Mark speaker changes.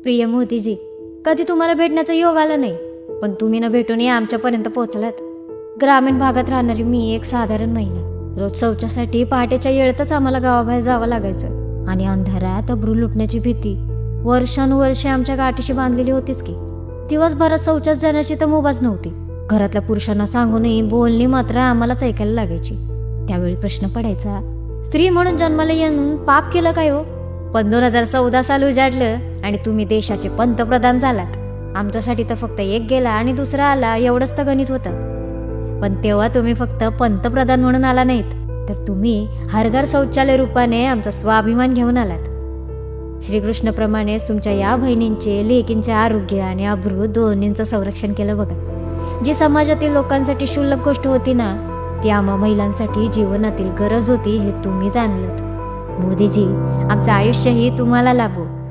Speaker 1: प्रिय मोदीजी, कधी तुम्हाला भेटण्याचा योग आला नाही, पण तुम्ही न भेटूनही आमच्यापर्यंत पोहोचलात. ग्रामीण भागात राहणारी मी एक साधारण महिला. रोज शौचासाठी पहाटेच्या वेळेतच आम्हाला गावाबाहेर जावं लागायचं आणि अंधारात अब्रू लुटण्याची भीती वर्षानुवर्षे आमच्या गाठीशी बांधलेली होतीच की. दिवसभरात शौचास जाण्याची तर मुभाच नव्हती. घरातल्या पुरुषांना सांगूनही बोलणी मात्र आम्हालाच ऐकायला लागायची. त्यावेळी प्रश्न पडायचा, स्त्री म्हणून जन्माला येऊन पाप केलं काय हो? पण 2014 साल उजाडलं आणि तुम्ही देशाचे पंतप्रधान झालात. आमच्यासाठी तर फक्त एक गेला आणि दुसरा आला एवढंच तर गणित होतं. पण तेव्हा तुम्ही फक्त पंतप्रधान म्हणून आला नाहीत, तर तुम्ही हर घर शौचालय रूपाने आमचा स्वाभिमान घेऊन आलात. श्रीकृष्णप्रमाणेच तुमच्या या बहिणींचे लेकींचे आरोग्य आणि अब्रू दोन्हींचं संरक्षण केलं बघा. जी समाजातील लोकांसाठी क्षुल्लक गोष्ट होती ना, ती आम्हा महिलांसाठी जीवनातील गरज होती हे तुम्ही जाणलत. मोदीजी, आमचं आयुष्यही तुम्हाला लाभो.